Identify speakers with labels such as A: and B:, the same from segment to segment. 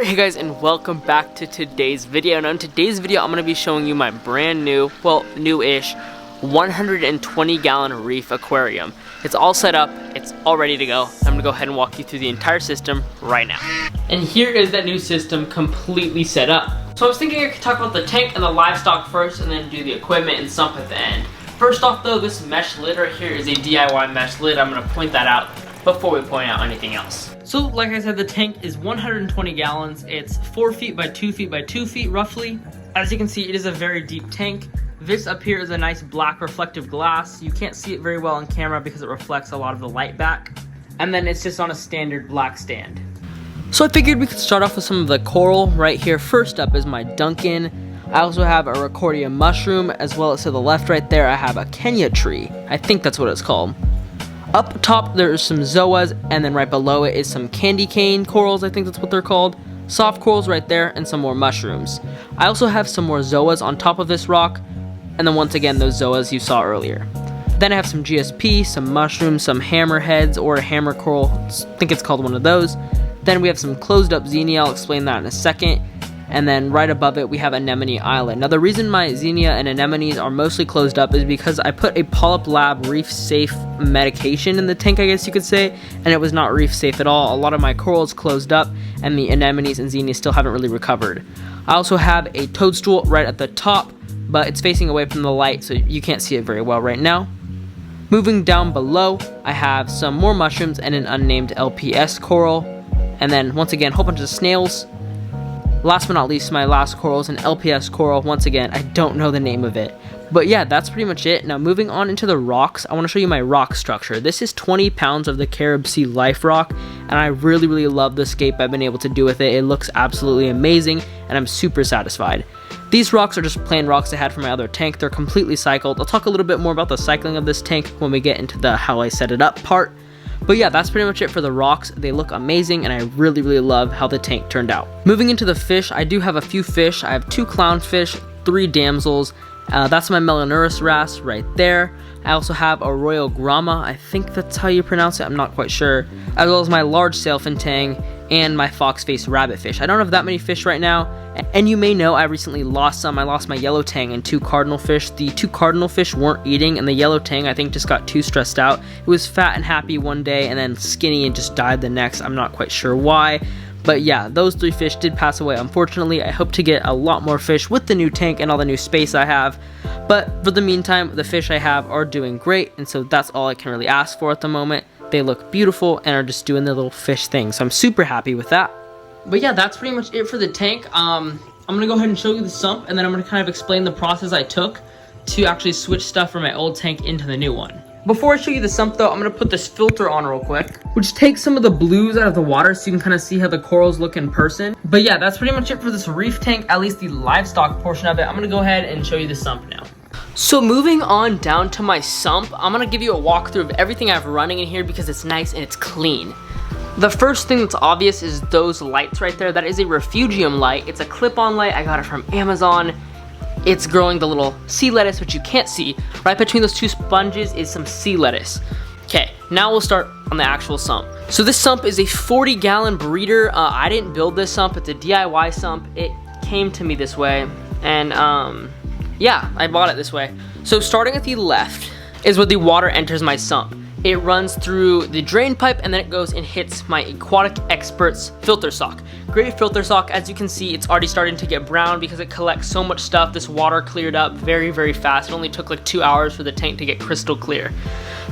A: Alright, hey guys, and welcome back to today's video. Now in today's video, I'm going to be showing you my brand new, well, new-ish 120-gallon Reef aquarium. It's all set up, it's all ready to go. I'm going to go ahead and walk you through the entire system right now. And here is that new system completely set up. So I was thinking I could talk about the tank and the livestock first, and then do the equipment and sump at the end. First off though, this mesh lid right here is a DIY mesh lid. I'm going to point that out before we point out anything else. So like I said, the tank is 120 gallons. It's 4 feet by 2 feet by 2 feet roughly. As you can see, it is a very deep tank. This up here is a nice black reflective glass. You can't see it very well on camera because it reflects a lot of the light back. And then it's just on a standard black stand. So I figured we could start off with some of the coral right here. First up is my Duncan. I also have a Recordia mushroom, as well as to the left right there I have a Kenya tree. I think that's what it's called. Up top there's some zoas, and then right below it is some candy cane corals, I think that's what they're called. Soft corals right there, and some more mushrooms. I also have some more zoas on top of this rock, and then once again those zoas you saw earlier. Then I have some GSP, some mushrooms, some hammerheads, or a hammer coral, I think it's called one of those. Then we have some closed up xenia, I'll explain that in a second. And then right above it we have Anemone Island. Now the reason my xenia and anemones are mostly closed up is because I put a Polyp Lab reef safe medication in the tank, I guess you could say, and it was not reef safe at all. A lot of my corals closed up, and the anemones and xenia still haven't really recovered. I also have a toadstool right at the top, but it's facing away from the light, so you can't see it very well right now. Moving down below, I have some more mushrooms and an unnamed LPS coral, and then once again a whole bunch of snails. Last but not least, my last coral is an LPS coral. Once again, I don't know the name of it. But yeah, that's pretty much it. Now moving on into the rocks, I want to show you my rock structure. This is 20 pounds of the Carib Sea Life Rock, and I really love the scape I've been able to do with it. It looks absolutely amazing, and I'm super satisfied. These rocks are just plain rocks I had from my other tank. They're completely cycled. I'll talk a little bit more about the cycling of this tank when we get into the how I set it up part. But yeah, that's pretty much it for the rocks. They look amazing, and I really love how the tank turned out. Moving into the fish, I do have a few fish. I have 2 clownfish, 3 damsels. That's my Melanurus wrasse right there. I also have a Royal Grama, I think that's how you pronounce it, I'm not quite sure. As well as my large sailfin tang and my fox-faced rabbitfish. I don't have that many fish right now, and you may know I recently lost some. I lost my yellow tang and 2 cardinal fish. The 2 cardinal fish weren't eating, and the yellow tang I think just got too stressed out. It was fat and happy one day and then skinny and just died the next. I'm not quite sure why. But yeah, those 3 fish did pass away unfortunately. I hope to get a lot more fish with the new tank and all the new space I have. But for the meantime, the fish I have are doing great, and so that's all I can really ask for at the moment. They look beautiful and are just doing their little fish thing, so I'm super happy with that. But yeah, that's pretty much it for the tank. I'm gonna go ahead and show you the sump, and then I'm gonna kind of explain the process I took to actually switch stuff from my old tank into the new one. Before I show you the sump though, I'm gonna put this filter on real quick, which takes some of the blues out of the water so you can kind of see how the corals look in person. But yeah, that's pretty much it for this reef tank, at least the livestock portion of it. I'm gonna go ahead and show you the sump now. So moving on down to my sump, I'm gonna give you a walkthrough of everything I have running in here because it's nice and it's clean. The first thing that's obvious is those lights right there. That is a refugium light. It's a clip-on light. I got it from Amazon. It's growing the little sea lettuce, which you can't see. Right between those 2 sponges is some sea lettuce. Okay, now we'll start on the actual sump. So this sump is a 40-gallon breeder. I didn't build this sump. It's a DIY sump. It came to me this way, and yeah, I bought it this way. So starting at the left is where the water enters my sump. It runs through the drain pipe, and then it goes and hits my Aquatic Experts filter sock. Great filter sock. As you can see, it's already starting to get brown because it collects so much stuff. This water cleared up very fast. It only took like 2 hours for the tank to get crystal clear.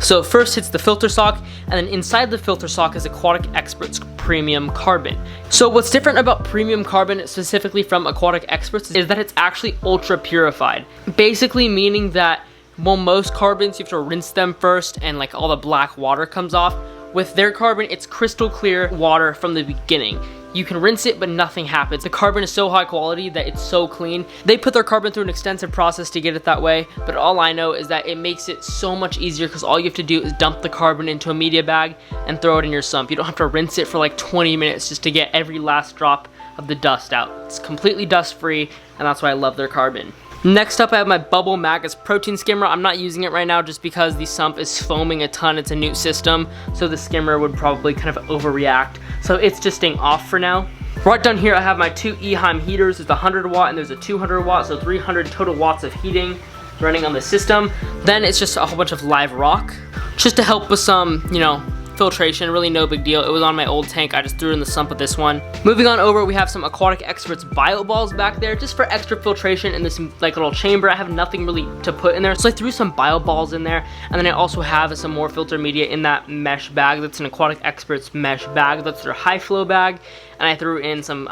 A: So first hits the filter sock, and then inside the filter sock is Aquatic Experts Premium Carbon. So what's different about Premium Carbon, specifically from Aquatic Experts, is that it's actually ultra purified. Basically meaning that, well, most carbons you have to rinse them first and like all the black water comes off. With their carbon, it's crystal clear water from the beginning. You can rinse it, but nothing happens. The carbon is so high quality that it's so clean. They put their carbon through an extensive process to get it that way, but all I know is that it makes it so much easier because all you have to do is dump the carbon into a media bag and throw it in your sump. You don't have to rinse it for like 20 minutes just to get every last drop of the dust out. It's completely dust free, and that's why I love their carbon. Next up, I have my Bubble Magus protein skimmer. I'm not using it right now just because the sump is foaming a ton. It's a new system, so the skimmer would probably kind of overreact. So it's just staying off for now. Right down here I have my two Eheim heaters. There's a 100 watt and there's a 200 watt, so 300 total watts of heating running on the system. Then it's just a whole bunch of live rock, just to help with some, you know, filtration. Really no big deal. It was on my old tank. I just threw it in the sump with this one. Moving on over, we have some Aquatic Experts bio balls back there just for extra filtration in this like little chamber. I have nothing really to put in there, so I threw some bio balls in there, and then I also have some more filter media in that mesh bag. That's an Aquatic Experts mesh bag. That's their high flow bag, and I threw in some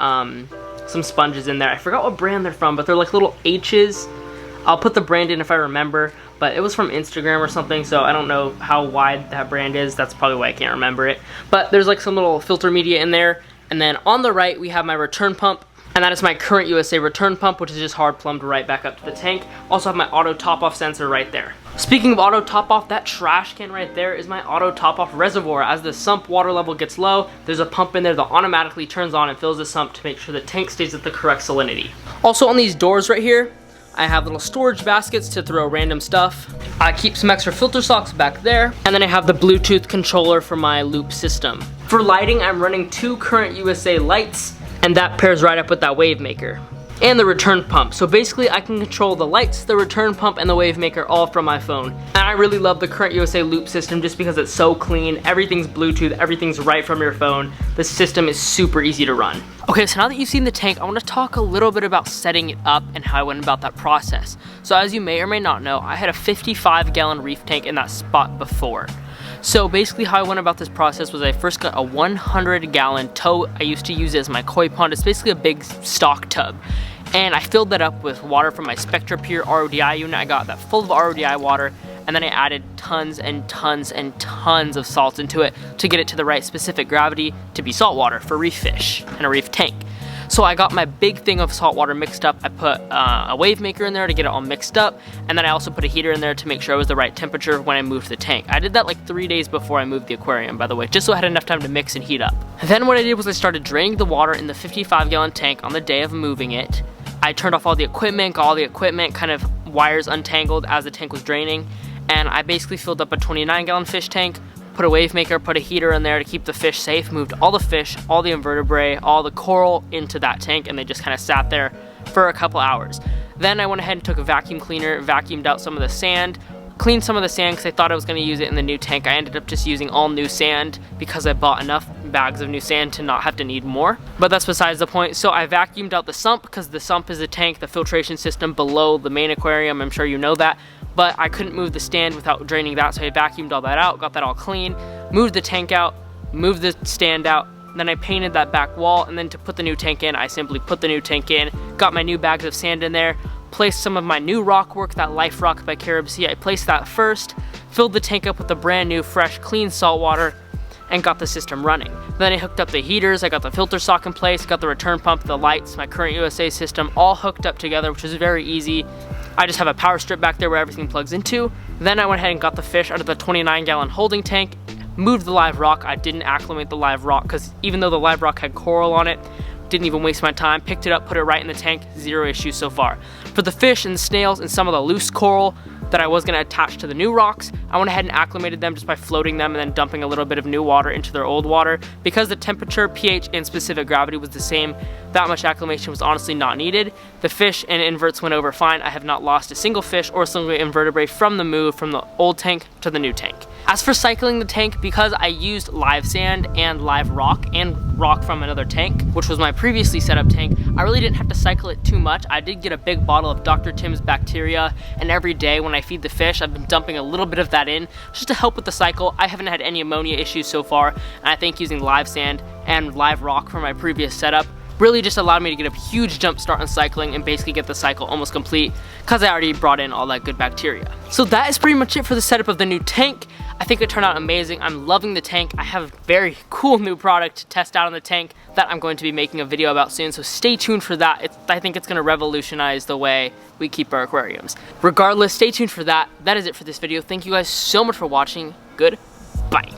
A: sponges in there. I forgot what brand they're from, but they're like little H's. I'll put the brand in if I remember, but it was from Instagram or something, so I don't know how wide that brand is. That's probably why I can't remember it. But there's like some little filter media in there. And then on the right, we have my return pump, and that is my current USA return pump, which is just hard plumbed right back up to the tank. Also have my auto top-off sensor right there. Speaking of auto top-off, that trash can right there is my auto top-off reservoir. As the sump water level gets low, there's a pump in there that automatically turns on and fills the sump to make sure the tank stays at the correct salinity. Also on these doors right here, I have little storage baskets to throw random stuff. I keep some extra filter socks back there. And then I have the Bluetooth controller for my loop system. For lighting, I'm running two current USA lights, and that pairs right up with that wave maker. And the return pump. So basically I can control the lights, the return pump, and the wave maker all from my phone. And I really love the current USA loop system just because it's so clean. Everything's Bluetooth, everything's right from your phone. The system is super easy to run. Okay, so now that you've seen the tank, I want to talk a little bit about setting it up and how I went about that process. So as you may or may not know, I had a 55-gallon Reef tank in that spot before. So basically how I went about this process was I first got a 100-gallon tote. I used to use it as my koi pond. It's basically a big stock tub. And I filled that up with water from my SpectraPure RODI unit. I got that full of RODI water, and then I added tons and tons and tons of salt into it to get it to the right specific gravity to be salt water for reef fish and a reef tank. So I got my big thing of salt water mixed up. I put a wave maker in there to get it all mixed up, and then I also put a heater in there to make sure it was the right temperature when I moved the tank. I did that like 3 days before I moved the aquarium, by the way, just so I had enough time to mix and heat up. Then what I did was I started draining the water in the 55-gallon tank on the day of moving it. I turned off all the equipment, got all the equipment kind of wires untangled as the tank was draining, and I basically filled up a 29-gallon fish tank, put a wave maker, put a heater in there to keep the fish safe, moved all the fish, all the invertebrate, all the coral into that tank, and they just kind of sat there for a couple hours. Then I went ahead and took a vacuum cleaner, vacuumed out some of the sand, cleaned some of the sand because I thought I was going to use it in the new tank. I ended up just using all new sand because I bought enough bags of new sand to not have to need more. But that's besides the point. So I vacuumed out the sump because the sump is a tank, the filtration system below the main aquarium. I'm sure you know that. But I couldn't move the stand without draining that, so I vacuumed all that out, got that all clean, moved the tank out, moved the stand out, then I painted that back wall, and then to put the new tank in, I simply put the new tank in, got my new bags of sand in there, placed some of my new rock work, that Life Rock by Carib Sea. I placed that first, filled the tank up with the brand new, fresh, clean salt water, and got the system running. Then I hooked up the heaters, I got the filter sock in place, got the return pump, the lights, my current USA system, all hooked up together, which was very easy. I just have a power strip back there where everything plugs into. Then I went ahead and got the fish out of the 29-gallon holding tank, moved the live rock. I didn't acclimate the live rock because even though the live rock had coral on it, didn't even waste my time, picked it up, put it right in the tank, zero issues so far. For the fish and the snails and some of the loose coral that I was gonna attach to the new rocks, I went ahead and acclimated them just by floating them and then dumping a little bit of new water into their old water. Because the temperature, pH, and specific gravity was the same, that much acclimation was honestly not needed. The fish and inverts went over fine. I have not lost a single fish or a single invertebrate from the move from the old tank to the new tank. As for cycling the tank, because I used live sand and live rock and rock from another tank, which was my previously set up tank, I really didn't have to cycle it too much. I did get a big bottle of Dr. Tim's bacteria, and every day when I feed the fish, I've been dumping a little bit of that in just to help with the cycle. I haven't had any ammonia issues so far, and I think using live sand and live rock from my previous setup really just allowed me to get a huge jump start on cycling and basically get the cycle almost complete because I already brought in all that good bacteria. So that is pretty much it for the setup of the new tank. I think it turned out amazing. I'm loving the tank. I have a very cool new product to test out on the tank that I'm going to be making a video about soon, so stay tuned for that. I think it's going to revolutionize the way we keep our aquariums. Regardless, stay tuned for that. That is it for this video. Thank you guys so much for watching. Goodbye.